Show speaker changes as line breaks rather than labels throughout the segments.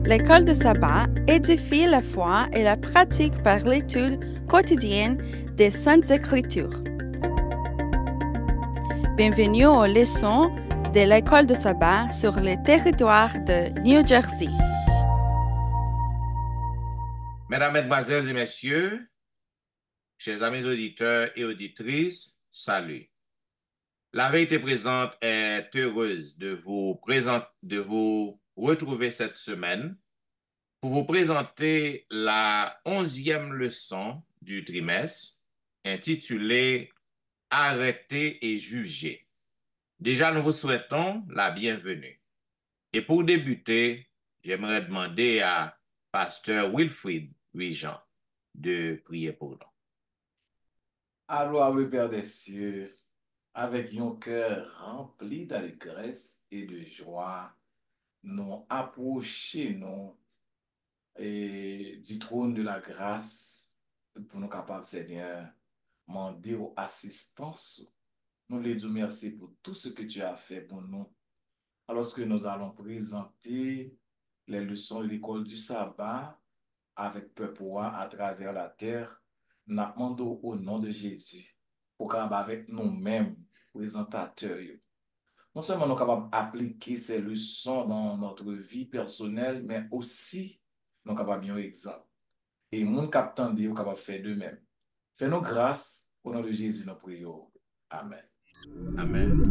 L'école de sabbat édifie la foi et la pratique par l'étude quotidienne des Saintes Écritures. Bienvenue aux leçons de l'école de sabbat sur le territoire de New Jersey.
Mesdames, Mesdemoiselles et Messieurs, chers amis auditeurs et auditrices, salut. La vérité présente est heureuse de vous retrouver cette semaine pour vous présenter la 11e leçon du trimestre intitulée « Arrêter et juger ». Déjà, nous vous souhaitons la bienvenue. Et pour débuter, j'aimerais demander à Pasteur Wilfrid Louis-Jean de prier pour nous.
Allons, oui, Père des cieux, avec un cœur rempli d'allégresse et de joie, nous approchons du trône de la grâce pour nous capables, Seigneur, demander assistance. Nous les disons merci pour tout ce que tu as fait pour nous. Alors que nous allons présenter les leçons de l'école du sabbat avec peuple à travers la terre, nous demandons au nom de Jésus pour qu'avec nous-mêmes, présentateurs, non seulement nous sommes capables d'appliquer ces leçons dans notre vie personnelle, mais aussi nous sommes capables de bien exemple. Et les gens qui attendent, nous sommes capables de faire de même. Fais-nous grâce au nom de Jésus, nous prions. Amen.
Amen.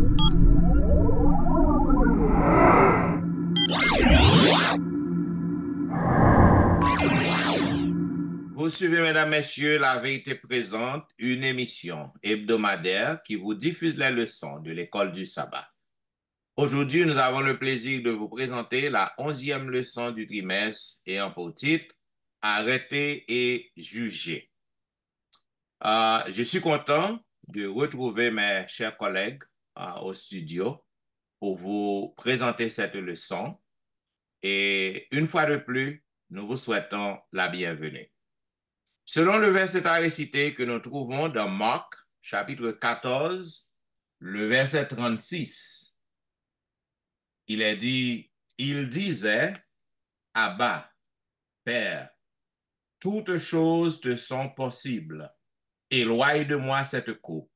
Vous suivez, mesdames, messieurs, La Vérité présente, une émission hebdomadaire qui vous diffuse les leçons de l'école du sabbat. Aujourd'hui, nous avons le plaisir de vous présenter la 11e leçon du trimestre ayant pour titre « Arrêter et juger ». Je suis content de retrouver mes chers collègues au studio pour vous présenter cette leçon. Et une fois de plus, nous vous souhaitons la bienvenue. Selon le verset à réciter que nous trouvons dans Marc, chapitre 14, le verset 36, il est dit, il disait, Abba, Père, toutes choses te sont possibles, éloigne de moi cette coupe.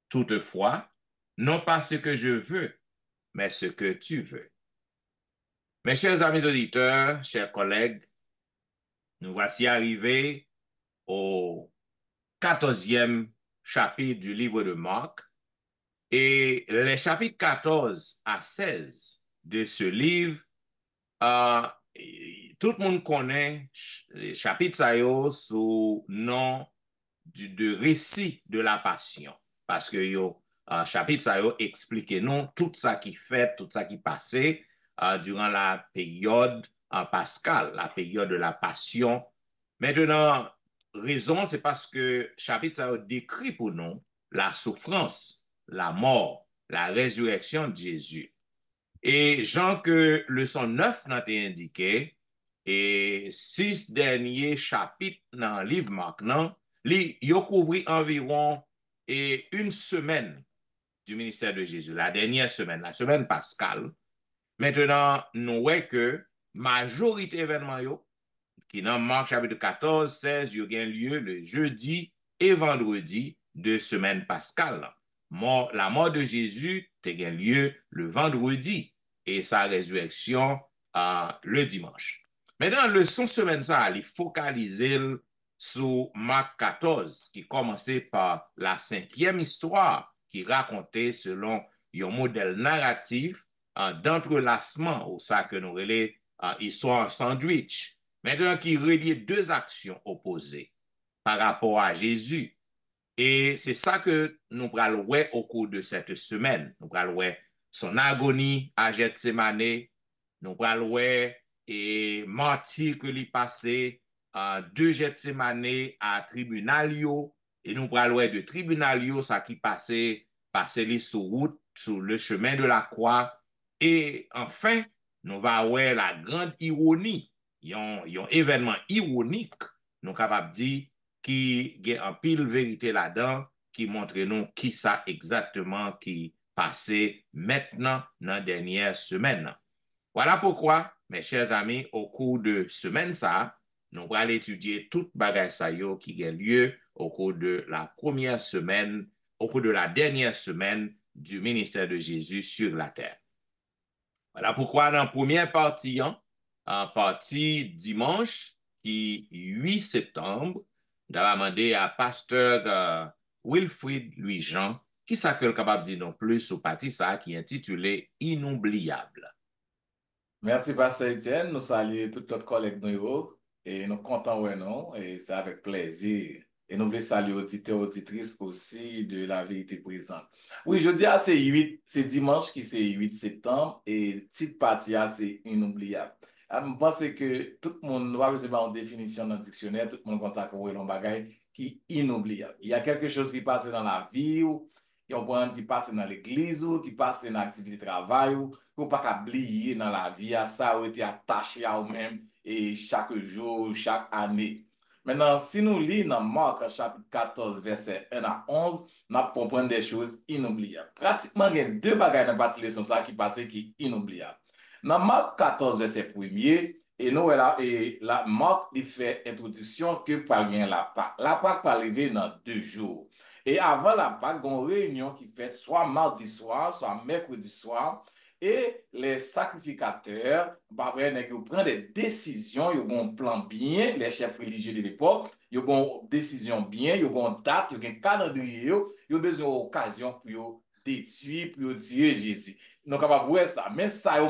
Toutefois, non pas ce que je veux, mais ce que tu veux. Mes chers amis auditeurs, chers collègues, nous voici arrivés au 14e chapitre du livre de Marc. Et les chapitres 14 à 16 de ce livre, tout le monde connaît les chapitres sous nom de récit de la passion. Parce que chapitre ça explique nous tout ça qui fait, tout ça qui passait durant la période pascale, la période de la passion. Maintenant, raison, c'est parce que chapitre ça décrit pour nous la souffrance, la mort, la résurrection de Jésus. Et Jean que leçon 9 n'a été indiqué, et 6 derniers chapitres dans le livre Marc, il couvre environ une semaine du ministère de Jésus, la dernière semaine, la semaine pascale. Maintenant, nous voyons que majorité événements qui dans Marc chapitre 14, 16, il y a lieu le jeudi et vendredi de semaine pascale. La mort de Jésus a lieu le vendredi et sa résurrection le dimanche. Maintenant, le son semaine ça, il focalisé sur Marc 14, qui commençait par la 5e histoire qui racontait selon un modèle narratif d'entrelacement, ou ça que nous relève histoire en sandwich. Maintenant, qui relie deux actions opposées par rapport à Jésus. Et c'est ça que nous allons voir au cours de cette semaine. Nous allons voir son agonie à Gethsémane, nous allons voir et martyr que lui passé de Gethsémane à Tribunalio, et nous allons voir de Tribunalio ça qui passait sur route, sur le chemin de la croix, et enfin, nous allons voir la grande ironie, un événement ironique, nous sommes capables de dire qui a en pile vérité là-dedans, qui montre nous qui ça exactement qui passé maintenant dans la dernière semaine. Voilà pourquoi, mes chers amis, au cours de semaine ça, nous allons étudier toute bagage ça yo qui a lieu au cours de la première semaine, au cours de la dernière semaine du ministère de Jésus sur la terre. Voilà pourquoi dans la première partie, en partie dimanche, qui 8 septembre, nous avons demandé à pasteur Wilfrid Louis-Jean qui ça que capable de dire non plus sur partie ça qui est intitulé Inoubliable.
Merci, Pasteur Etienne. Nous saluons tous notre collègues nous et nous comptons ouais, non, et c'est avec plaisir. Et nous voulons saluer auditeurs, auditrices aussi de la vérité présente. Oui, je dis c'est dimanche qui c'est 8 septembre et petite partie c'est inoubliable. Je pense que tout le monde va recevoir une définition dans le dictionnaire, tout le monde consacre un bagage qui est inoubliable. Il y a quelque chose qui passe dans la vie, il y a un point qui passe dans l'église, qui passe dans l'activité de travail, pour pas oublier dans la vie, ça a été attaché à vous-même et chaque jour, chaque année. Maintenant, si nous lisons dans Marc chapitre 14, verset 1 à 11, nous comprenons des choses inoubliables. Pratiquement, il y a deux bagages dans la leçon qui passent qui sont inoubliables. Dans Marc 14, verset 1er, et nous, Marc il fait introduction que par la Pâque. La Pâque va arriver dans 2 jours. Et avant la Pâque, il y a une réunion qui fait soit mardi soir, soit mercredi soir, et les sacrificateurs, ils prennent des décisions, ils ont un plan bien, les chefs religieux de l'époque, ils ont une décision bien, ils ont une date, ils ont un calendrier, ils ont besoin d'occasion pour détruire, pour tirer Jésus. Ils sont capables de voir ça, mais ça,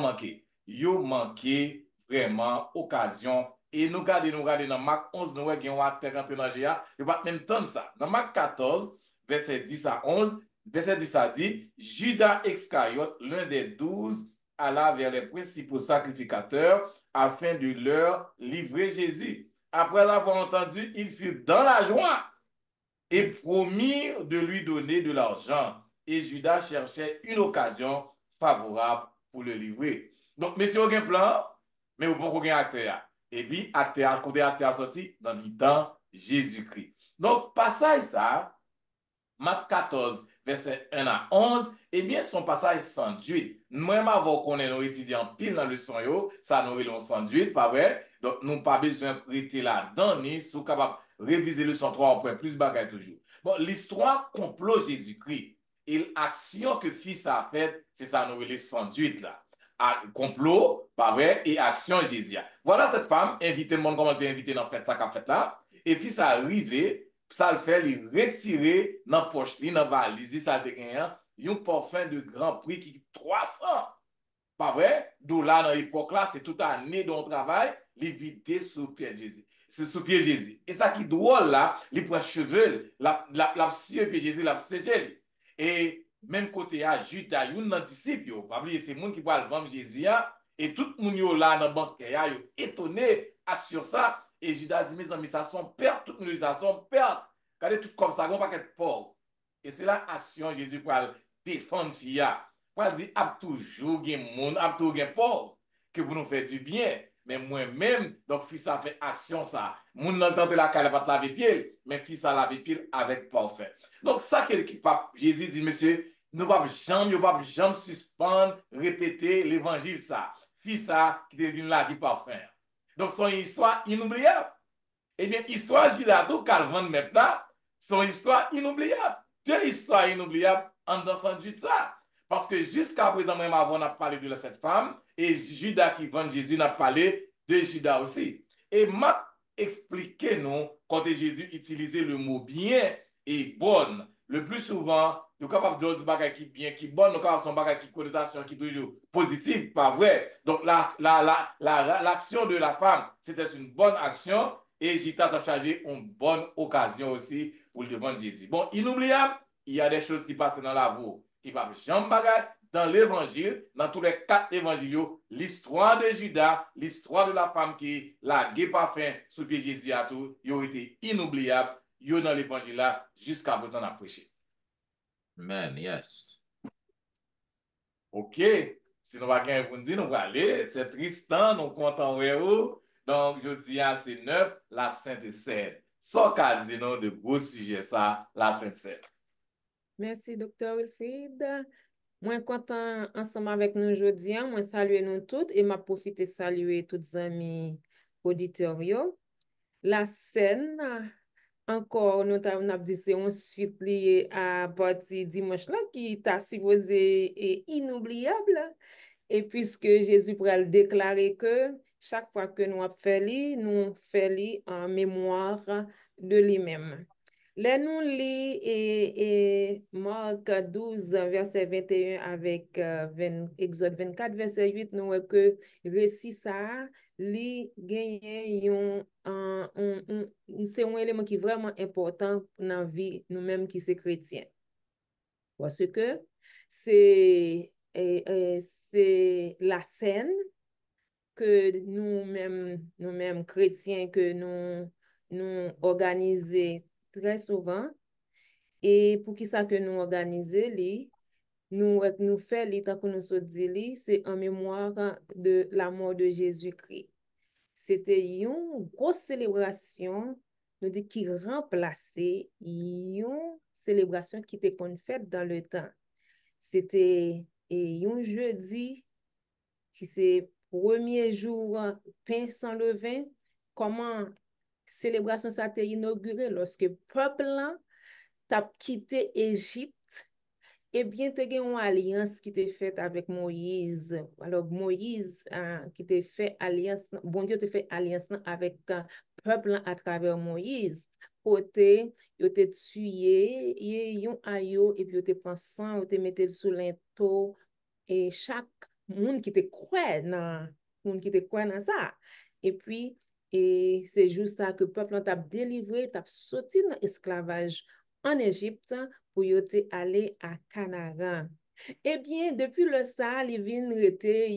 ils ont manqué vraiment occasion. Et nous regardons dans Marc 11, nous voyons qu'il y a un acteur qui est dans le GA, il va même temps ça. Dans Marc 14, verset 10 à 11, verset 10 a dit, Judas Iscariote, l'un des 12, alla vers les principaux sacrificateurs afin de leur livrer Jésus. Après l'avoir entendu, il fut dans la joie et promit de lui donner de l'argent. Et Judas cherchait une occasion favorable pour le livrer. Donc, monsieur, vous avez un plan, mais vous pouvez un acteur. Et puis, côté acteur sorti dans le temps Jésus-Christ. Donc, passage ça, Marc 14, verset 1 à 11, eh bien, son passage 108. Même avant qu'on ait nos étudiants pile dans le son, ça nous relève 108, pas vrai? Donc, nous pas besoin de rester là-dedans, ni sous capable réviser le 103 point plus bagaille toujours. Bon, l'histoire complot Jésus-Christ et l'action que fils a faite, c'est ça nous relève 108 là. Complot, pas vrai, et action Jésus. Voilà cette femme, invité le monde, comment t'es invité dans la fête, ça qu'a fait là, et puis ça arrivé, ça le fait, il retirer dans la poche, dans la valise, ça le gagné, un parfum de grand prix qui est 300. Pas vrai? $, dans l'époque là, c'est toute année dont on travaille, il vide sous pied Jésus. C'est sous pied Jésus. Et ça qui est drôle là, il prend cheveux, la pied Jésus, la séché. Et même côté à Judas, il y a un disciple, pas oublier, c'est le monde qui va le vendre Jésus, et tout le monde là dans la banque, il est étonné sur ça. Et Judas dit, mes amis, ça sont pertes, toutes nous, ça sont pertes. Regardez tout comme ça, on va pas être pauvre. Et c'est là action Jésus pour défendre Fia. Pour dire, a toujours un monde, a toujours un pauvre, que vous nous faites du bien. Mais moi-même, donc, fils a fait action ça. Moun n'entend la caille pas laver pied, mais fils a lavé pied avec parfait. Donc, ça que Jésus dit, monsieur, nous ne pas jamais suspendre, répéter l'évangile ça. Fils a qui devient la vie parfait. Donc, son histoire inoubliable. Eh bien, histoire Judas Calvin maintenant, son histoire inoubliable. 2 histoires inoubliables en dansant de ça. Parce que jusqu'à présent, même avant, on a parlé de cette femme, et Judas qui vend Jésus, on a parlé de Judas aussi. Et Marc expliquait nous, quand Jésus utilisait le mot bien et bonne, le plus souvent, nous sommes capables de dire bagage qui bien, qui bonne, nous sommes capables de dire bagage qui connotation qui toujours positive, pas vrai. Donc l'action de la femme, c'était une bonne action, et Judas a chargé une bonne occasion aussi pour le vendre Jésus. Bon, inoubliable, il y a des choses qui passent dans la vie, qui ne peuvent jamais bagage dans l'évangile, dans tous les 4 évangiles, l'histoire de Judas, l'histoire de la femme qui la gué pas fin sous pied Jésus à tout, ils ont été inoubliables, ils ont dans l'évangile là, jusqu'à présent à prêcher.
Amen, yes.
Ok, si nous va gagner pour nous dire, nous va aller, c'est Tristan, nous comptons où. Donc, je dis, c'est 9, la Sainte Seine. Sans qu'à dire de gros sujets, ça, la Sainte Seine.
Merci, Dr. Wilfrid. Moi, content ensemble avec nous aujourd'hui, moi saluer nous toutes et m'a profité saluer toutes les amis auditeurs. La scène, encore, nous avons dit c'est une suite liée à partir dimanche là qui t'a supposé et inoubliable. Et puisque Jésus pourrait le déclarer que chaque fois que nous nous faisons en mémoire de lui-même. Là, nous lit et Marc 12, verset 21 avec Exode 24, verset 8, nous voyons que récit ça, li gagne c'est un élément qui est vraiment important dans la vie nous-mêmes qui sommes chrétiens. Parce que c'est la scène que nous-mêmes chrétiens, que nous organisons très souvent. Et pour qui ça que nous organisons, nous faisons, tant que nous se dit, c'est en mémoire de la mort de Jésus-Christ. C'était une grosse célébration, nous dit, qui remplaçait une célébration qui était faite dans le temps. C'était un jeudi qui c'est premier jour pain sans levain. Comment célébration ça a été inaugurée lorsque peuple là t'a quitté Égypte. Eh bien, tu as une alliance qui t'est faite avec Moïse. Alors, Moïse, qui t'a fait alliance, bon Dieu t'a fait alliance avec le peuple à travers Moïse. Côté, il t'a tué, il y a un ayo, et puis il t'a pris sang, il t'a mis sous l'inteau, et chaque monde qui te croit dans ça. Et puis, et c'est juste ça que le peuple t'a délivré, t'a sorti dans l'esclavage en Égypte pour y aller à Canaan. Eh bien, depuis le ça, les vignes étaient,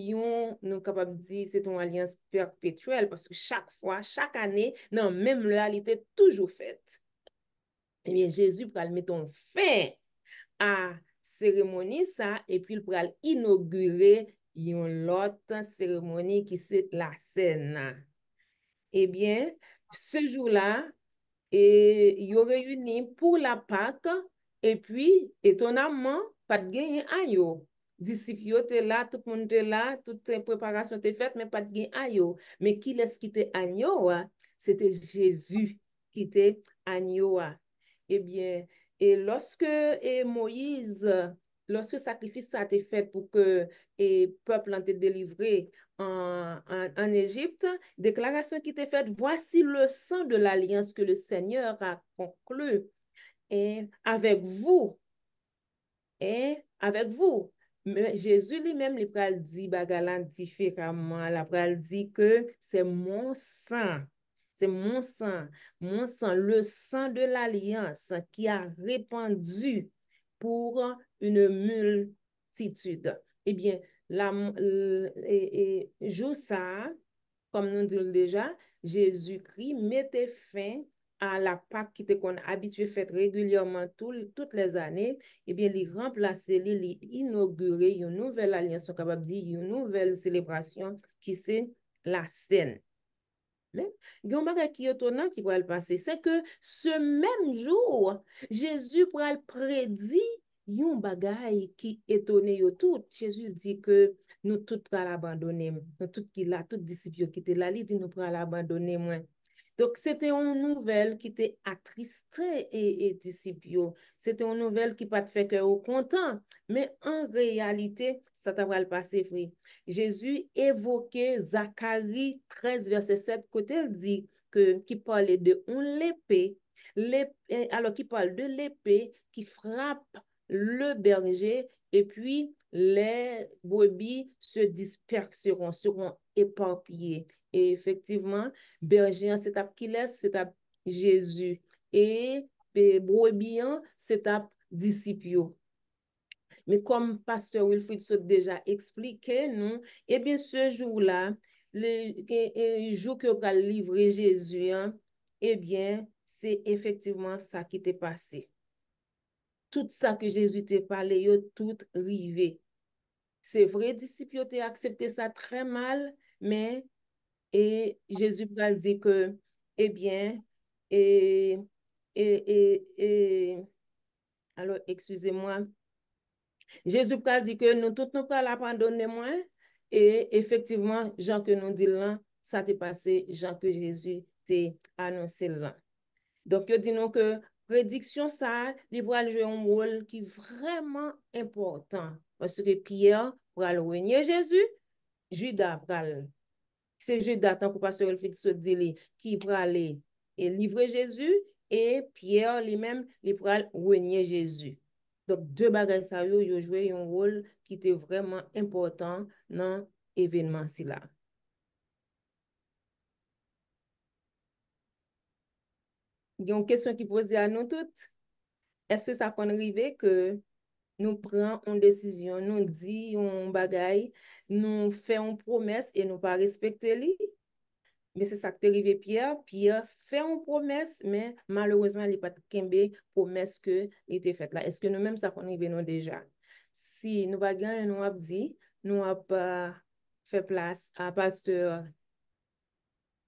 nous capables de dire, c'est une alliance perpétuelle parce que chaque fois, chaque année, non, même le elle était toujours faite. Eh bien, Jésus pour mettre un fin à cérémonie ça et puis il pourra inaugurer une autre cérémonie qui c'est la scène. Eh bien, ce jour-là, et ils ont réuni pour la Pâque et puis étonnamment pas de gain ayo. Disciples étaient là, tout le monde était là, toute préparation était faite mais pas de gain ayo. Mais qui est-ce qui était agneau? C'était Jésus qui était agneau. Eh bien, et lorsque Moïse, lorsque le sacrifice a été fait pour que le peuple ait été délivré en Égypte, déclaration qui était faite, voici le sang de l'alliance que le Seigneur a conclu avec vous. Et avec vous. Mais Jésus lui-même, il a dit bagalan différemment. Il a dit que c'est mon sang. C'est mon sang, le sang de l'alliance qui a répandu pour une multitude. Eh bien, jour ça, comme nous disons déjà, Jésus-Christ mettait fin à la Pâque qui était qu'on habitué fait régulièrement toutes les années. Eh bien, il remplaçait, il inaugurait une nouvelle alliance, on capable de dire, une nouvelle célébration qui c'est la scène. Mais il y a un bagage qui est étonnant qui pourrait le passer, c'est que ce même jour, Jésus pourrait le prédit un bagage qui étonnait yo tout. Jésus dit que nous tous pourrons l'abandonner. Nous tous qui là, tous disciples qui étaient là, il dit nous pourrons l'abandonner moi. Donc, c'était une nouvelle qui était attristé et disciples. C'était une nouvelle qui pas te fait que content. Mais en réalité, ça t'a le passer, frère. Jésus évoquait Zacharie 13, verset 7, côté il dit que, qui parlait de l'épée, alors qui parle de l'épée qui frappe le berger et puis les brebis se disperseront, seront éparpillées. Et effectivement, berger, c'est à qui laisse, c'est à Jésus. Et brebis, c'est à disciples. Mais comme Pasteur Wilfrid a déjà expliqué, nous, eh bien, ce jour-là, le jour que va livrer Jésus, eh bien, c'est effectivement ça qui t'est passé. Tout ça que Jésus t'a parlé, tout rivé. C'est vrai, disciples ont accepté ça très mal, mais Jésus va dire que, eh bien, et alors, excusez-moi, Jésus pral dit que nous tous nous pral abandonner moi et effectivement Jean que nous dit là ça t'est passé Jean que Jésus t'est annoncé là. Donc yo dit nous que prédiction ça il va jouer un rôle qui est vraiment important parce que Pierre pral renier Jésus, Judas pral c'est Judas tant que pasteur Félix dit qui pral aller et livrer Jésus et Pierre lui-même il pral renier Jésus. Donc, deux bagages ça yo joué un rôle qui était vraiment important dans l'événement là. Il y a une question qui pose à nous toutes. Est-ce que ça peut arriver que nous prenons une décision, nous disons un bagage, nous faisons une promesse et nous pas respecter lui? Mais c'est ça qui est arrivé Pierre. Pierre fait une promesse, mais malheureusement, il n'a pas de promesse que il était faite là. Est-ce que nous-mêmes, ça qu'on arrive nous déjà? Si nous pas gagné, nous avons dit, nous avons pas fait place à pasteur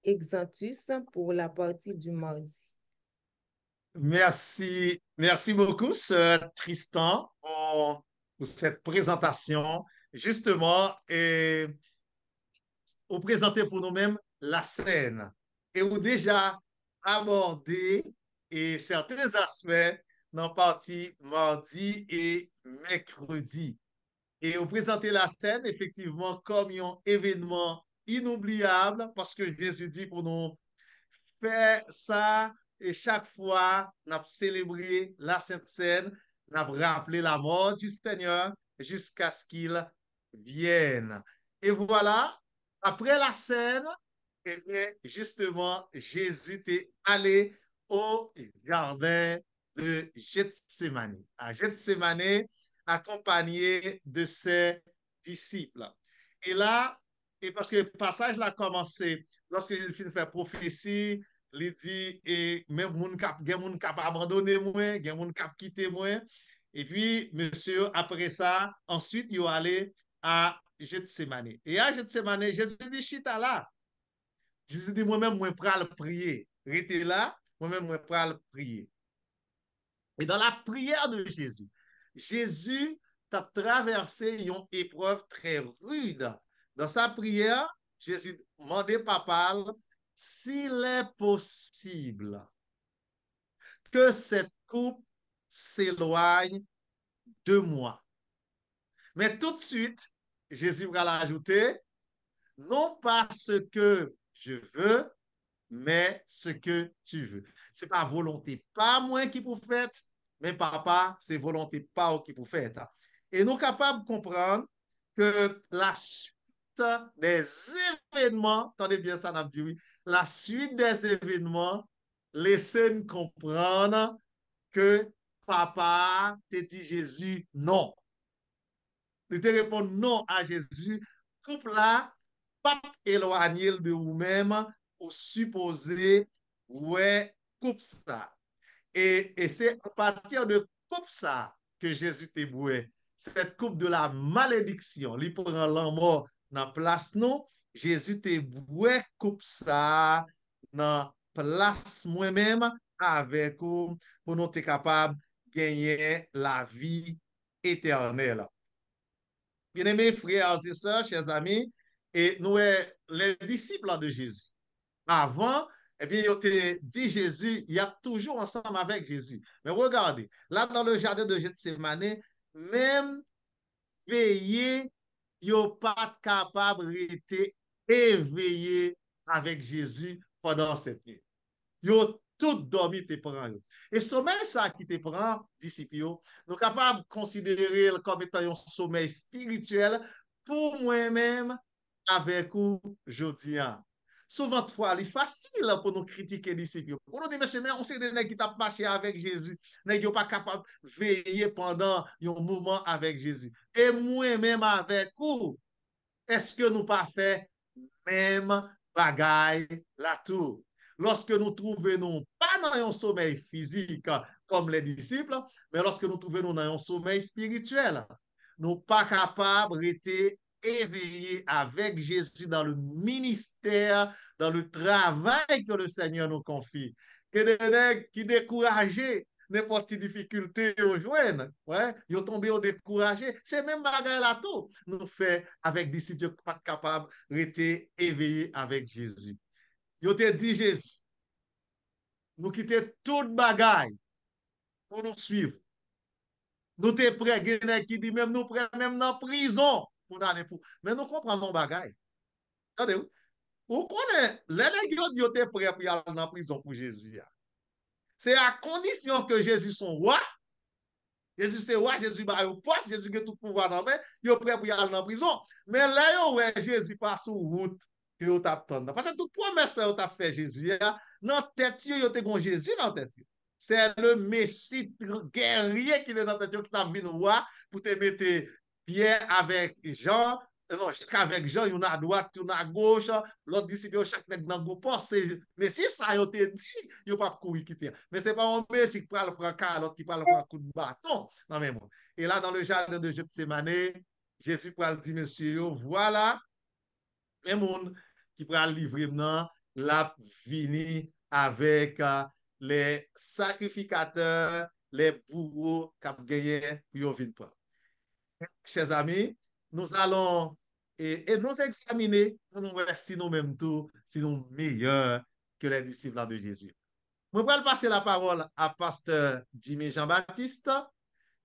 Exantus pour la partie du mardi.
Merci beaucoup, Sir Tristan, pour cette présentation. Justement, vous présentez pour nous-mêmes la scène et vous déjà abordé certains aspects dans la partie mardi et mercredi. Et vous présentez la scène effectivement comme un événement inoubliable parce que Jésus dit pour nous faire ça et chaque fois nous avons célébré la Sainte Seine, nous avons rappelé la mort du Seigneur jusqu'à ce qu'il vienne. Et voilà, après la scène, eh bien, justement, Jésus est allé au jardin de Gethsémani. À Gethsémani, accompagné de ses disciples. Et là, et parce que le passage l'a commencé, lorsque Jésus finit de faire prophétie, il dit, et même moun kap abandonné moi, gen moun kap quitté moi. Et puis, monsieur, après ça, ensuite, il est allé à Gethsémani. Et à Gethsémani, Jésus dit, chita là. Jésus dit, moi-même, moi, pral prier. Restez là, moi-même, moi, pral prier. Et dans la prière de Jésus, Jésus a traversé une épreuve très rude. Dans sa prière, Jésus demandait papa s'il est possible que cette coupe s'éloigne de moi. Mais tout de suite, Jésus va l'ajouter, non pas ce que je veux, mais ce que tu veux. C'est pas volonté pas moi qui pour faire, mais papa, c'est volonté pas qui pour faire. Et nous capables de comprendre que la suite des événements, attendez bien ça, on a dit oui, la suite des événements, laissez-nous comprendre que papa te dit Jésus non. Il te répond non à Jésus, couple là, pas éloigner de vous-même ou supposer, ouais, coupe ça. Et c'est à partir de coupe ça que Jésus te boué. Cette coupe de la malédiction, il prend l'amour dans place nous, Jésus te boué coupe ça dans place moi-même avec vous pour nous être capable de gagner la vie éternelle. Bien-aimés frères et sœurs, chers amis, et nous, les disciples de Jésus, avant, eh bien, ils ont dit Jésus, il y a toujours ensemble avec Jésus. Mais regardez, là dans le jardin de Gethsémani, même veillé, ils n'ont pas capable d'être éveillés avec Jésus pendant cette nuit. Ils ont tout dormi te prend. Et sommeil ça qui te prend, disciples, nous sommes capables de considérer comme étant un sommeil spirituel pour moi-même avec vous aujourd'hui. Souvent de fois, il est facile pour nous critiquer les disciples. Pour nous dire, monsieur, mais on sait des gens qui ont marché avec Jésus, ils sont pas capables de veiller pendant un moment avec Jésus. Et moi-même avec vous, est-ce que nous pas fait même bagaille la tour? Lorsque nous trouvons pas dans un sommeil physique comme les disciples, mais lorsque nous trouvons dans un sommeil spirituel, nous pas capables d'être éveillés avec Jésus dans le ministère, dans le travail que le Seigneur nous confie. Que des nègres qui découragés n'importe quelle difficulté au joindre, ouais, ils tombé au découragé. C'est même bagage là tout. Nous fait avec disciples pas capables de rester éveillés avec Jésus. Ils te dit Jésus, nous quitter toute bagaille pour nous suivre. Nous te prêts, qui dit même nous prêts même dans la prison pour aller pour. Mais nous comprenons nos bagailles. Attendez, vous connaissez, les nègres qui étaient prêts pour aller dans la prison pour Jésus. C'est à condition que Jésus soit roi. Jésus c'est roi, Jésus va au poste, Jésus a tout pouvoir dans main, il est prêt pour aller dans la prison. Mais là, ouais, Jésus passe sur route que vous t'attendez. Parce que toute promesse que vous avez fait Jésus, dans tête, vous avez Jésus dans tête. C'est le Messie guerrier qui est dans tête, qui t'a vu roi pour te mettre Pierre avec Jean. Non, chaque avec Jean, il y en a à droite, il y en a à gauche, l'autre disciple, chaque nègre dans le poste. Mais si ça, il te dit, il n'y a pas de courir quitter. Mais ce n'est pas un Messie qui parle pour un l'autre qui parle pour un coup de bâton. Non, mais bon. Et là, dans le jardin de Gethsémane, Jésus parle dit, monsieur, voilà, les monde qui pourra livrer maintenant, la vini avec les sacrificateurs, les bourreaux qui ont gagné pour venir prendre. Chers amis, nous allons et nous examiner pour nous voir si nous-mêmes tout, si nous meilleurs que les disciples de Jésus. Je vais passer la parole à pasteur Jimmy Jean-Baptiste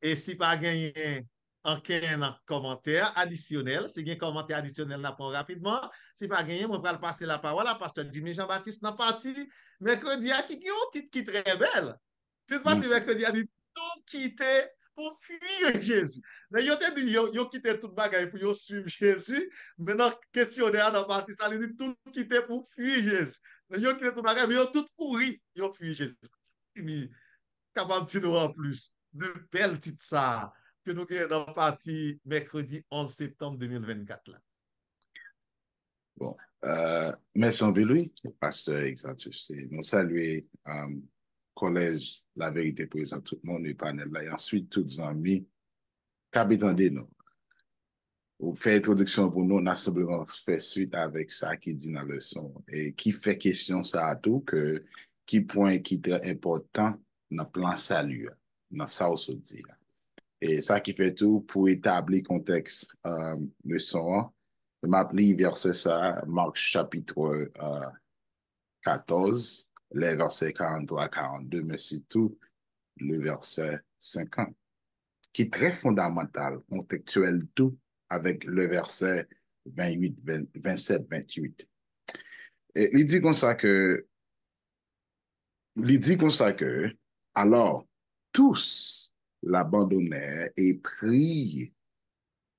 et si pas gagné aucun commentaire additionnel, si il y a un commentaire additionnel, n'a pas rapidement. Si pas gagné, je vais passer la parole à pasteur Jimmy Jean-Baptiste dans la partie mercredi qui a un titre qui est très belle. Toute partie mercredi a dit tout quitter pour fuir Jésus. Mais ils ont dit, ils ont quitté toute bagaille pour suivre Jésus. Maintenant, questionnaire dans la partie, ça dit tout quitter pour fuir Jésus. Ils ont quitté toute bagaille, mais ils ont tout couru, ils ont fui Jésus. Capable de dire en plus de belles titres ça que nous avons dans la partie mercredi 11 septembre 2024 là.
Bon, merci en lui, pasteur Exantus. Nous saluons collège La Vérité présente tout le monde du panel là et ensuite tous les amis capitaine de nous. Vous faites introduction pour nous, on a simplement fait suite avec ça qui dit dans la leçon et qui fait question ça à tout que qui point qui est très important dans le plan salut, dans ça on se dit. Et ça qui fait tout pour établir contexte leçon. Je m'appelle verset ça, Marc chapitre 14, les versets 43 à 42, mais c'est tout le verset 50, qui est très fondamental, contextuel tout, avec le verset 28, 27, 28. Et il dit comme ça que, alors, tous l'abandonnèrent et prirent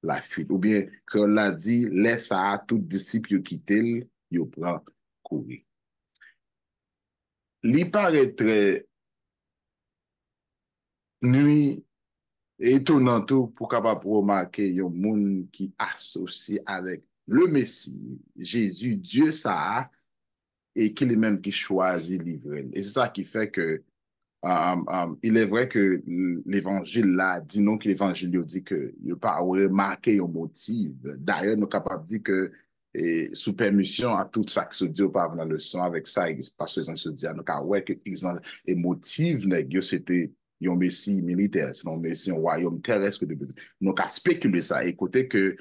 la fuite. Ou bien, qu'on l'a dit, laisse à tout disciple quitter, il prend courir. Il paraît très nuit étonnant tout pour capable remarquer un monde qui associe avec le Messie, Jésus, Dieu ça, et qu'il est même qui choisit livrer. Et c'est ça qui fait que il est vrai que l'évangile là dit non que l'évangile dit que il n'a pas remarqué un motif. D'ailleurs, nous sommes capables de dire que sous permission à tout ça qui se dit par dans le son avec ça, parce que ça se dit, nous avons ouais que les motifs c'était un messie militaire, c'est un messie un royaume terrestre. Nous avons spéculé ça. Écoutez que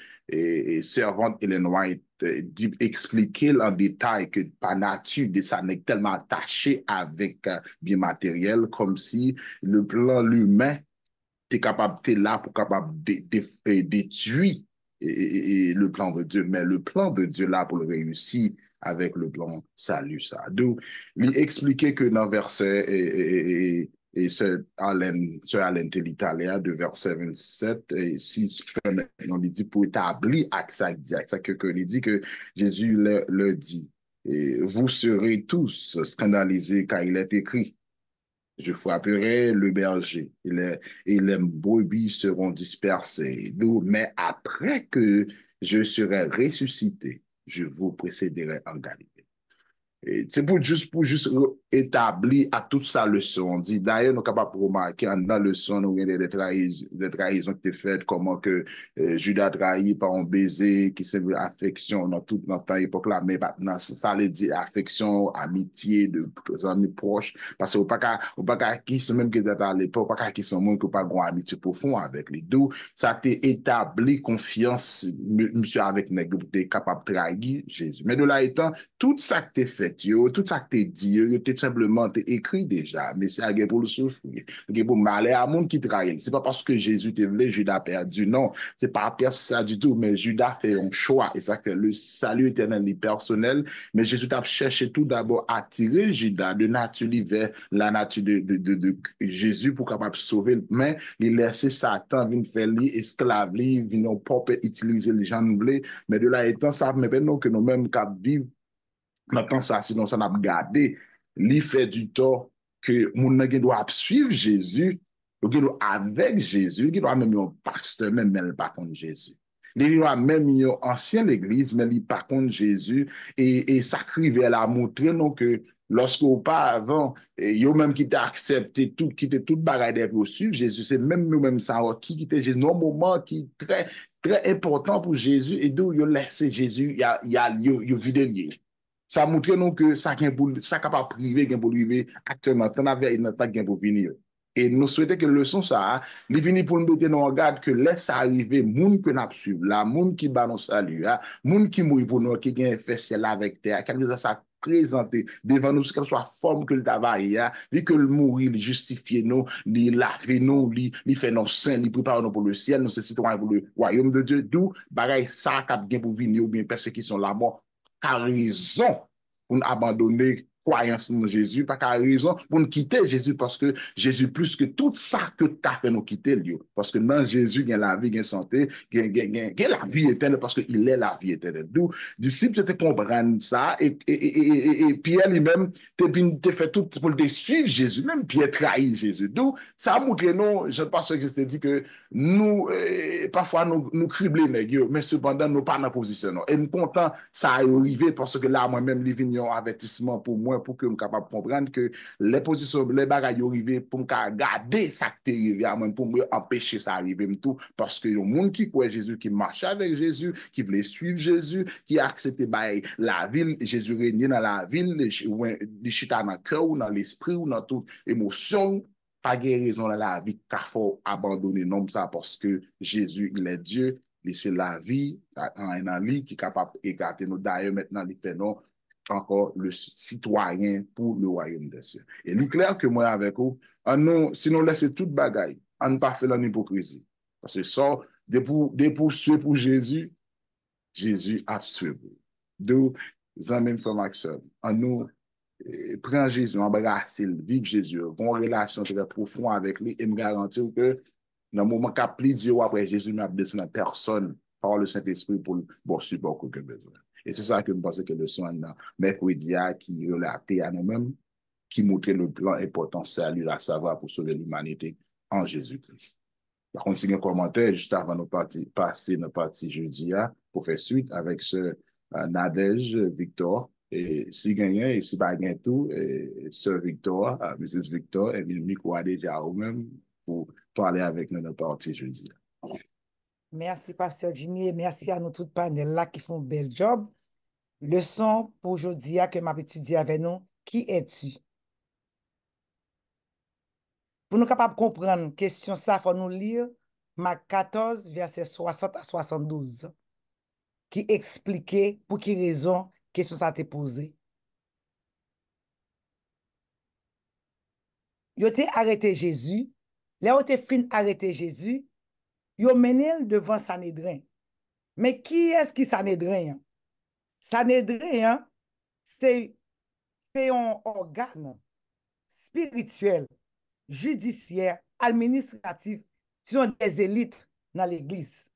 servante Hélène White dit expliquer en détail que par nature de ça n'est tellement attaché avec bien matériel comme si le plan humain était capable t'es là pour capable détruire le plan de Dieu, mais le plan de Dieu là pour le réussir avec le plan salut ça. Donc, lui expliquer que dans verset et Sœur Alain de l'Italien de verset 27 et 6, on dit pour établir ça que il dit que Jésus le dit. Et vous serez tous scandalisés car il est écrit, je frapperai le berger et les brebis seront dispersées. Mais après que je serai ressuscité, je vous précéderai en Galilée. C'est pour juste établir à toute sa leçon. On dit, d'ailleurs, nous sommes capables de remarquer dans la leçon, nous avons des trahisons qui étaient faites, comment que Judas trahi par un baiser, qui c'est affection dans toute notre époque là, mais maintenant, ça veut dire affection, amitié, de amis proches, parce que ou pas qu'à qui sont même qui étaient à l'époque, pas qu'à qui sont moins que pas une amitié profonde avec les deux, ça t'a établi confiance, monsieur, avec nous, que capable de trahir Jésus. Mais de là étant, tout ça que t'es fait, yo, tout ça que t'es dit, yo, t'es simplement t'es écrit déjà, mais c'est à pour le souffrir, pour malheur à monde qui trahit. C'est pas parce que Jésus t'est venu, Judas a perdu, non, c'est pas ça du tout, mais Judas fait un choix, et ça que le salut éternel est personnel, mais Jésus t'a cherché tout d'abord à attirer Judas de nature vers la nature de Jésus pour capable sauver, mais il laissé Satan venir faire lui, esclave, lui, venir pas utiliser les gens nouvelés, mais de là étant, ça mais non que nous-mêmes cap vivre dans ça, sinon ça n'a pas gardé, li fait du tort que mon nègre doit suivre Jésus, qui doit avec Jésus, qui doit même un pasteur, même mais pas contre Jésus. Il doit même une ancienne église, mais il pas contre Jésus, et ça crive à montrer non que lorsqu'auparavant, yo même qui t'a accepté tout, qui était tout bagaille pour suivre Jésus, c'est même nous-mêmes ça, qui était Jésus, un moment qui très, très important pour Jésus, et d'où yo laissé Jésus, yo vide. Ça montre nous que ça capable privé gain pour arriver actuellement tant avec une attaque gain pour venir et nous souhaitons que le leçon ça li vini pour nous mettre en garde que laisse arriver moun que n'a suivre la moun qui ba nous salut moun qui mourir pour nous qui gain fait ciel avec terre quelque chose ça présenter devant nous quelle soit forme que le travail vu que le mourir il justifier nous il laver nous il fait nos saints il prépare nous pour le ciel nous c'est citoyens pour le royaume de Dieu d'où bagaille ça cap gain pour venir ou bien persécution la mort a raison pour nous abandonner croyance en Jésus, pas qu'à raison pour nous quitter Jésus, parce que Jésus, plus que tout ça que tu as fait nous quitter, Dieu. Parce que dans Jésus, il y a la vie, il y a la santé, il y a la vie éternelle, parce qu'il est la vie éternelle. D'où, disciples, c'était comprendre ça, et Pierre lui-même, t'es fait tout pour le suivre Jésus, même Pierre trahit Jésus. D'où, ça montre, non, je pense que je t'ai dit que nous, parfois, nous criblons, mais cependant, nous pas dans la position. Non. Et nous content, ça a arrivé, parce que là, moi-même, les vignes avertissement pour moi, pour que je sois capable de comprendre que les positions, les bagages arrivent pour me garder ça qui arrive, pour me empêcher ça arriver tout, parce que il y a des gens qui croient Jésus, qui marchent avec Jésus, qui veulent suivre Jésus, qui acceptent la ville, Jésus règne dans la ville, les chita dans le cœur, dans l'esprit, ou dans toute émotion, pas de raison dans la vie, car il faut abandonner non ça, parce que Jésus, il est Dieu, c'est la vie, en lui qui est capable d'écarter nous. D'ailleurs, maintenant, il fait non, encore le citoyen pour le royaume des cieux. Et il est clair que moi avec vous, si nous laissons toute bagaille, on ne pas faire l'hypocrisie. Parce que ça, pour ceux pour Jésus, Jésus a sauvé. Donc, amis, frères Maxime, on nous prend Jésus, embrasse, vive Jésus, une relation très profonde avec lui et me garantir que dans le moment qu'a pris Dieu après Jésus, n'a besoin de personne par le Saint-Esprit pour bon support que besoin. Et c'est ça que je pense que le son mercredi qui relatait à nous-mêmes, qui montrait le plan important salut, la savoir pour sauver l'humanité en Jésus-Christ. Par contre, si il y a un commentaire juste avant de passer notre partie jeudi, pour faire suite avec ce Nadège Victor, et si gagnant, et si pas gagnant tout, Sœur Victor, Mrs. Victor, et bien, micro a déjà au même pour parler avec nous dans notre partie jeudi.
Merci, Pasteur Jimmy, et merci à nous tous panel là qui font un bel job. Leçon pour aujourd'hui que m'a étudié avec nous, qui es-tu? Pour nous capables de comprendre question ça, il faut nous lire Marc 14, verset 60 à 72, qui expliquait pour qui raison question ça a été posée. Yo te arrêté Jésus, là où te fin arrêté Jésus, yo mené devant Sanhédrin. Mais qui est-ce qui Sanhédrin? Sanhédrin, c'est un organe spirituel, judiciaire, administratif, ce sont des élites dans l'église.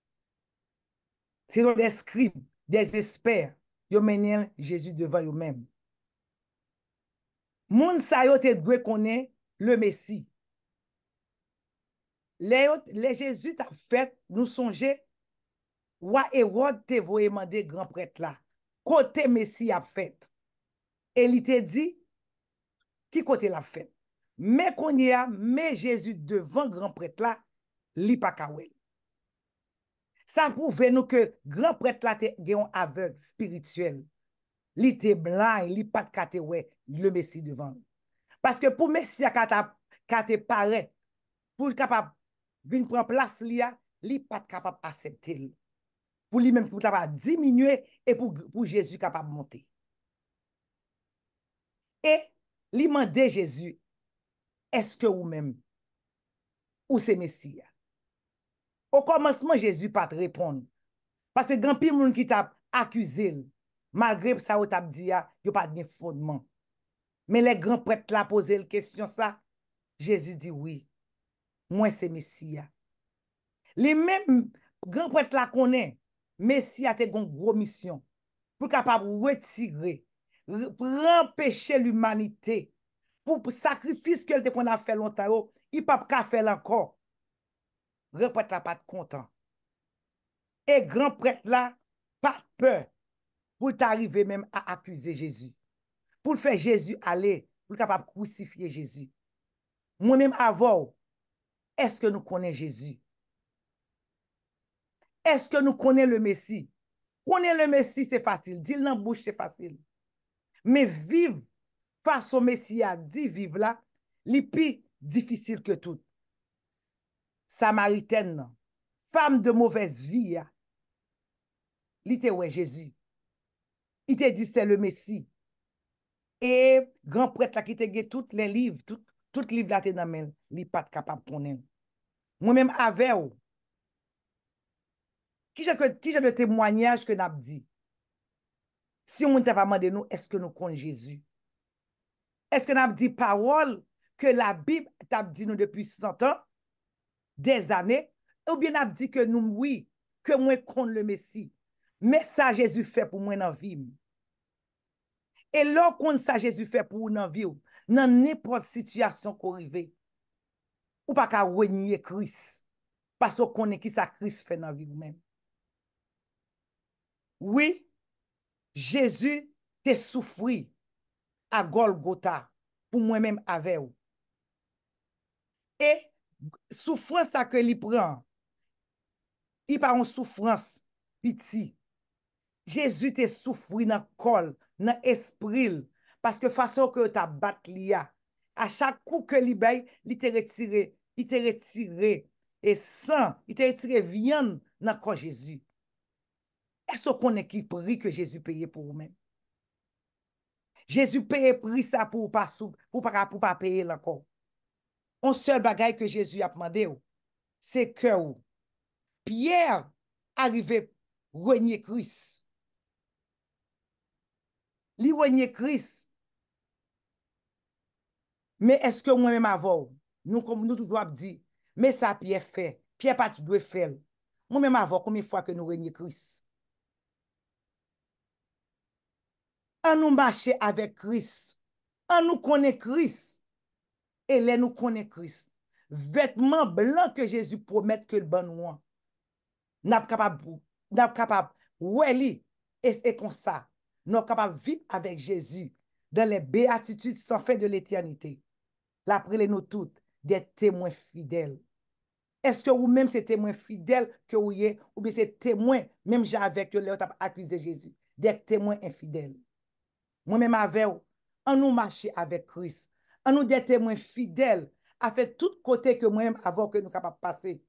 Ce sont des scribes, des experts. Yo mené Jésus devant eux-mêmes. Moun sa yo te dwe connaît le Messie. Les Jésus t'a fait nous songer roi Hérode te voye mandé grand prêtre là. Côté Messie a fait. Et il te dit, qui côté la fête? Mais qu'on y a, mais Jésus devant grand prêtre là, li pa kawel. Ça prouve nous que grand prêtre là te gen aveugle spirituel. Li te blanc, li pas de kate ouais, le Messie devant. Parce que pour Messie ka te paraître, pour capable venir prendre place li pas capable accepter. Pour lui même pour capable diminuer et pour Jésus capable monter. Et li mande Jésus, est-ce que ou même ou c'est Messie? Au commencement, Jésus pas te répondre. Parce que grand pile moun qui t'a accusé, malgré ça ou t'a dit, yo pas de fondement. Mais les grands prêtres la posé la question ça, Jésus dit oui, moi c'est Messie. Les mêmes grands prêtres la connaît, Messie a une gros mission pour capable retirer, pour empêcher l'humanité, pour sacrifice qu'elle te qu'on a fait longtemps, il pas qu'à faire encore. Grand prêtre là pas content. Et grand prêtre là, pas peur pour t'arriver même à accuser Jésus. Pour faire Jésus aller, pour capable crucifier Jésus. Moi-même avant, est-ce que nous connaissons Jésus? Est-ce que nous connaissons le Messie? Connaître le Messie, c'est facile. Dire dans la bouche, c'est facile. Mais vivre face au Messie, dit vivre là, c'est plus difficile que tout. Samaritaine, femme de mauvaise vie, il te ouais Jésus. Il te dit c'est le Messie. Et grand prêtre là qui te dit tous les livres, tout livre là te dans main, il pas capable de connaître. Moi-même avec vous, qui j'ai de témoignage que n'a dit? Si on t'a demandé nous, est-ce que nous connaissons Jésus? Est-ce que n'a dit parole que la Bible t'a dit nous depuis 100 ans, des années, ou bien n'a dit que nous, oui, que moi connais le Messie. Mais ça Jésus fait pour moi dans la vie. Et là, qu'on ça Jésus fait pour nous dans la vie, dans n'importe situation qu'on arrive, ou pas qu'à renier Christ, parce qu'on connaît qui ça Christ fait dans la vie nous-mêmes. Oui, Jésus te souffri à Golgotha pour moi-même avec vous. Et souffrance que il prend, il pas une souffrance petit. Jésus te souffri dans le col, dans l'esprit, parce que façon que tu as battu, à chaque coup que il baille, il te retiré, et sang, il te retiré viande dans le corps Jésus. Est-ce qu'on est qui prix que Jésus payait pour vous-même? Jésus payait prix ça pour pas payer encore. Un seul bagage que Jésus a demandé, c'est que Pierre arrivait renier Christ. Li renier Christ. Mais est-ce que moi-même avant, nous toujours dit, mais ça Pierre fait, Pierre pas tu dois faire. Moi-même avant, combien de fois que nous renier Christ? On nous marcher avec Christ. On nous connaît Christ. Et là, nous connaît Christ. Vêtements blancs que Jésus promet que le bon nous. N'a capable, ouais, et comme ça, nous sommes capables de vivre avec Jésus dans les béatitudes sans fin de l'éternité. L'après nous toutes des témoins fidèles. Est-ce que vous-même c'est témoins fidèles que vous êtes, ou bien c'est témoins, même j'avais que l'autre a accusé Jésus, des témoins infidèles? Moi-même avec vous, on nous marche avec Christ. On nous des témoins fidèles, à faire tout côté que moi-même avant que nous capables de passer.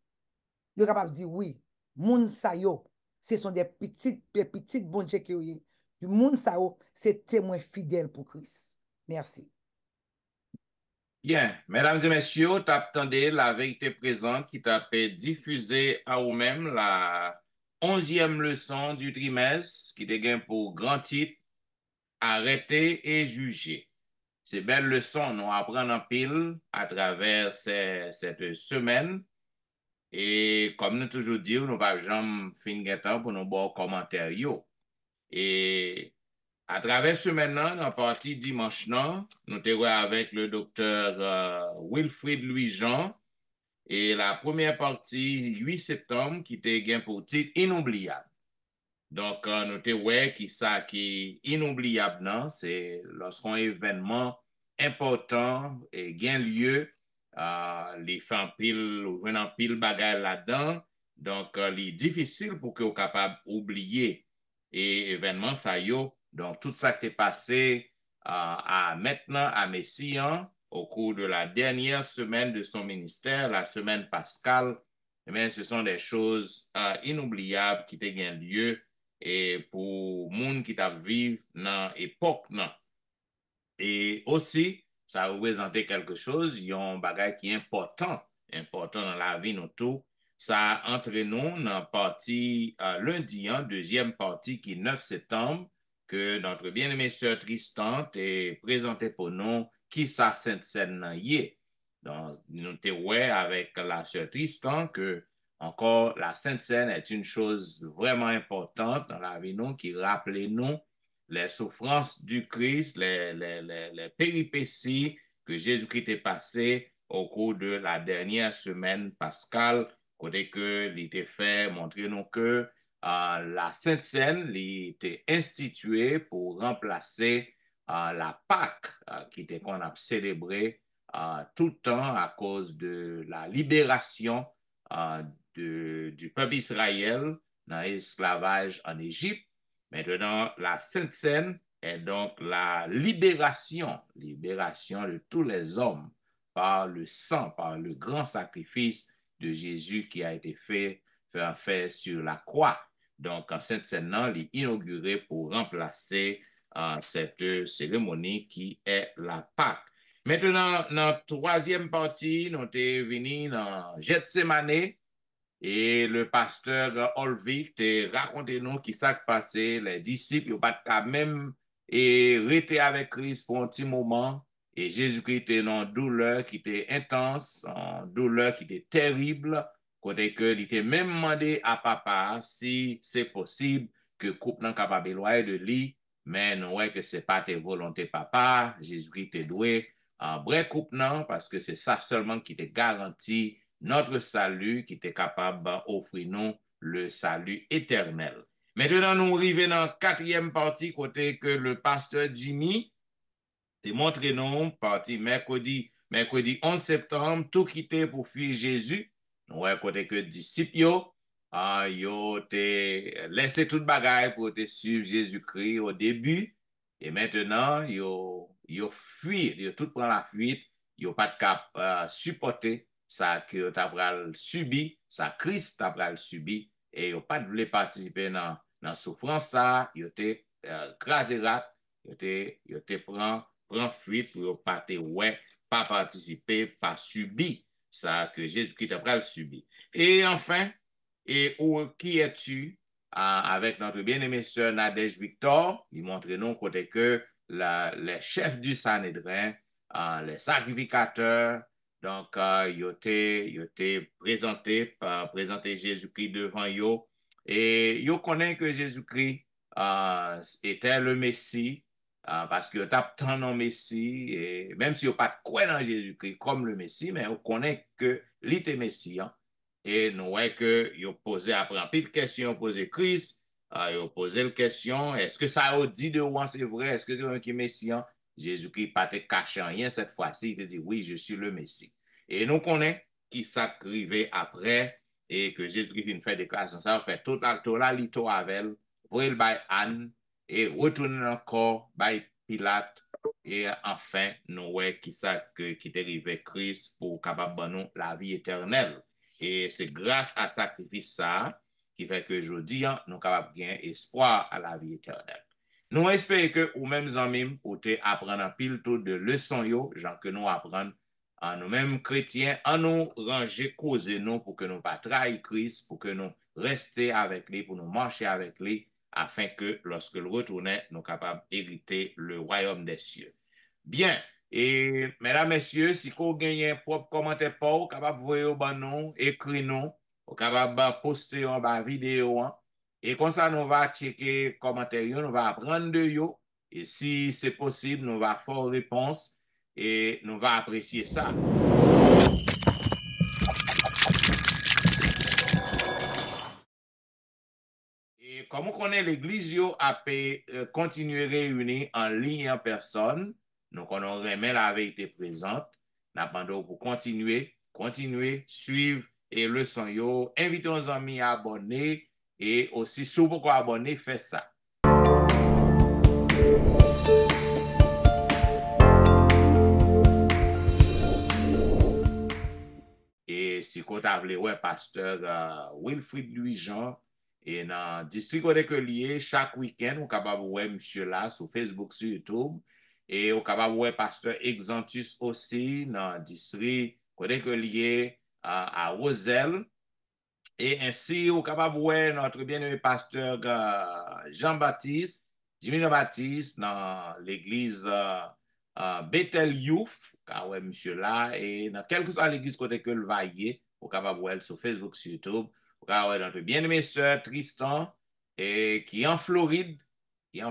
Nous capables de dire oui, moun sa yo, ce sont des petites bonnes choses que vous êtes. Du moun sa yo, c'est témoins fidèles pour Christ. Merci.
Bien, mesdames et messieurs, t'attendez la vérité présente qui t'a fait diffuser à vous-même la 11e leçon du trimestre qui te gagne pour grand titre arrêter et juger. Ces belles leçons nous apprennent en pile à travers cette semaine. Et comme nous toujours dit, nous pas jamais finir temps pour nous voir commentaires. Et à travers ce maintenant, dans la partie dimanche, nous sommes avec le docteur Wilfrid Louis-Jean et la première partie, 8 septembre, qui était gain pour titre inoubliable. Donc, nous te ouais qui ça qui est inoubliable, non? C'est lorsqu'un événement important et gain lieu, les fait en pile, ou en pile bagaille là-dedans. Donc, il est difficile pour que vous capable d'oublier et événement ça yo. Donc, tout ça qui est passé à maintenant à Messian au cours de la dernière semaine de son ministère, la semaine pascale, eh bien, ce sont des choses inoubliables qui ont gain lieu et pour monde qui t'a vivre dans l'époque non. Et aussi, ça représente quelque chose, il y a un bagage qui est important dans la vie nous tout. Ça entraîne nous dans partie lundi, deuxième partie qui est 9 septembre, que notre bien-aimé sœur Tristan est présenté pour nous qui sa Sainte Seine y est. Donc, nous te ouais avec la sœur Tristan que encore la Sainte Seine est une chose vraiment importante dans la vie nous qui rappelle nous les souffrances du Christ, les péripéties que Jésus-Christ est passé au cours de la dernière semaine pascale, côté que il était fait montrer nous que la Sainte Seine était instituée pour remplacer la Pâque qui était qu'on a célébré tout le temps à cause de la libération du peuple Israël dans l'esclavage en Égypte. Maintenant, la Sainte Seine est donc la libération de tous les hommes par le sang, par le grand sacrifice de Jésus qui a été fait sur la croix. Donc, en Sainte Seine, il est inauguré pour remplacer cette cérémonie qui est la Pâque. Maintenant, dans la troisième partie, nous sommes venus dans Gethsemane. Et le pasteur Olvik te raconté nous qui s'est passé, les disciples, ils n'ont pas quand même resté avec Christ pour un petit moment. Et Jésus-Christ était dans une douleur qui était intense, une douleur qui était terrible, côté que il était même demandé à papa si c'est possible que couple n'est capable d'éloigner de lui, mais non ouais que c'est pas tes volontés papa, Jésus-Christ était doué en vrai couple non, parce que c'est ça seulement qui te garantit notre salut qui était capable d'offrir nous le salut éternel. Maintenant, nous arrivons dans la quatrième partie, côté que le pasteur Jimmy te montre nous, partie mercredi 11 septembre, tout quitté pour fuir Jésus. Nous côté que disciples, yo te laissé toute bagaille pour te suivre Jésus-Christ au début. Et maintenant, yo fuit, yo tout prend la fuite, yo pas de cap supporter ça que tu as subi, ça Christ t'a subi, et yo pas de participer dans souffrance ça, yo te crasé rat, yo te prend fuite pour pas te ouais, pas participer, pas subi ça que Jésus-Christ t'a subi. Et enfin, qui es-tu avec notre bien-aimé sœur Nadège Victor, il montre nous côté que les chefs du Sanhédrin, les sacrificateurs, donc, yo te présenté Jésus-Christ devant yo. Et yo connaît que Jésus-Christ était le Messie, parce que yo tape tant dans Messie, et même si yo pas croit dans Jésus-Christ comme le Messie, mais yo connaît que il était Messie. Et nous voyons que yo posé après un peu de questions, posé Christ, yo posé la question, est-ce que ça a dit de ou c'est vrai, est-ce que c'est un qui est Messie? Jésus-Christ pas te caché rien cette fois-ci, il te dit oui, je suis le Messie. Et nous connaissons qui s'acrivait après et que Jésus-Christ fait déclaration, ça fait total lito avec pour il by Anne et retourner encore by Pilate et enfin nous voyons qui est arrivé Christ pour capable nous la vie éternelle. Et c'est grâce à ce sacrifice ça qui fait que aujourd'hui nous capable gagner espoir à la vie éternelle. Nous espérons que ou même amis ou te apprendre un pile tout de leçons yo, genre que nous apprenons à nous-mêmes chrétiens, à nous ranger causer nous pour que nous pas trahir Christ, pour que nous rester avec lui, pour nous marcher avec lui, afin que lorsque le retournait, nous capables d'hériter le royaume des cieux. Bien, et mesdames, messieurs, si vous gagnez un propre commentaire pour vous, capable de voir au bas nous, écrire nous, capable de poster en bas vidéo, et comme ça, nous va checker commentaires, nous va apprendre de yo, et si c'est possible, nous va faire réponse, et nous va apprécier ça. Et comme on connaît l'église, yo a continuer réunir en ligne en personne. Donc, on remet la vérité présente. N'a pas pour continuer, suivre et leçon yo. Invitez nos amis à abonner et aussi, si vous pouvez abonner, faites ça. Et si vous avez ouais, pasteur Wilfrid Louis-Jean, et dans le district où est lié, chaque week-end, vous êtes capable de voir monsieur là sur Facebook, sur YouTube. Et vous êtes capable de voir pasteur Exantus aussi dans le district où est lié à Roselle. Et ainsi, vous êtes capable de voir notre bien-aimé pasteur Jean-Baptiste, Jimmy Jean-Baptiste, dans l'église Bethel Youth, car ouais, monsieur là, et dans quelle que soit l'église côté que le vaillé, vous êtes capable de voir sur Facebook, sur YouTube. Vous êtes capable de voir notre bien-aimé sœur Tristan, et qui est en Floride, vous êtes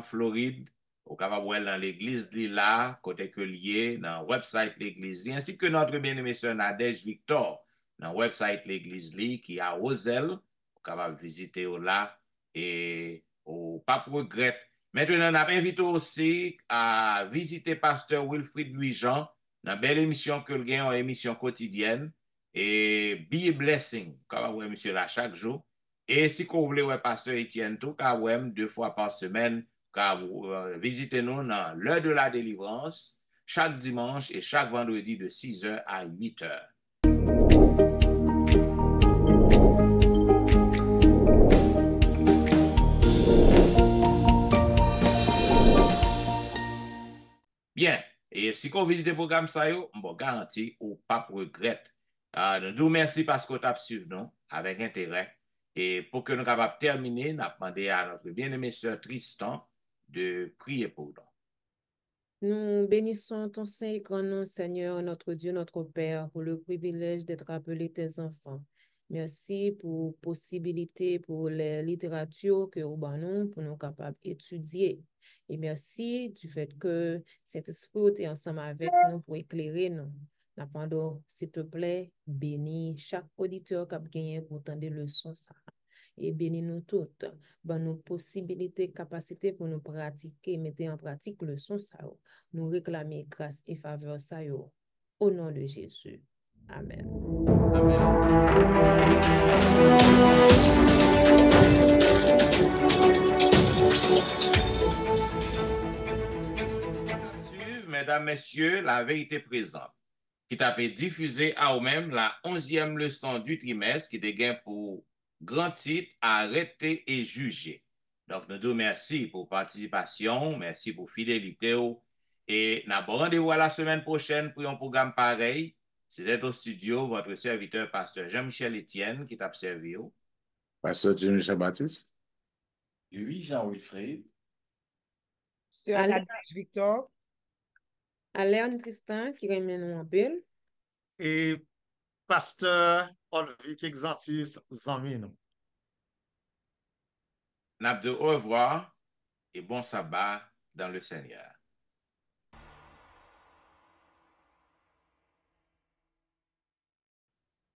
capable de voir dans l'église là, côté que lié, dans le website l'église, ainsi que notre bien-aimé sœur Nadège Victor, dans le website l'église qui est à Roselle, vous êtes capable de visiter là, et au pas regret. Maintenant, on a invité aussi à visiter pasteur Wilfrid Louis-Jean dans une belle émission que le gagne en émission quotidienne et Be a Blessing, comme vous monsieur là chaque jour. Et si vous voulez ouais pasteur Etienne tout, car ouais 2 fois par semaine, car visitez-nous dans l'heure de la délivrance chaque dimanche et chaque vendredi de 6h à 8h. Bien, et si vous visitez le programme, ça, je garantis ou pas regret. Nous vous merci parce que vous avez suivi nous avec intérêt. Et pour que nous soyons capables de terminer, nous demandons à notre bien-aimé sœur Tristan de prier pour nous.
Nous bénissons ton saint et grand nom, Seigneur, notre Dieu, notre Père, pour le privilège d'être appelés tes enfants. Merci pour possibilité pour les littératures que nous avons pour nous capables d'étudier. Et merci du fait que cet esprit est ensemble avec nous pour éclairer nous. N'appendons, s'il te plaît, bénis chaque auditeur qui a gagné pour entendre des leçons. Et bénis-nous toutes. Bonne nous possibilité, capacité pour nous pratiquer, mettre en pratique le son ça. Nous réclamer grâce et faveur ça. Au nom de Jésus. Amen.
Mesdames, Messieurs, la vérité présente, qui t'a fait diffuser à vous-même la 11e leçon du trimestre qui dégaine pour grand titre, arrêter et juger. Donc, nous vous merci pour participation, merci pour fidélité. Et nous avons rendez-vous à la semaine prochaine pour un programme pareil. C'était au studio votre serviteur, pasteur Jean-Michel Etienne, qui t'a servi.
Pasteur Jean-Baptiste.
Louis-Jean Wilfrid.
Sœur Nadège Victor.
Alain Tristan, qui remet nous en belle.
Et pasteur Olvic Exantus Zamino.
Nous au revoir et bon sabbat dans le Seigneur.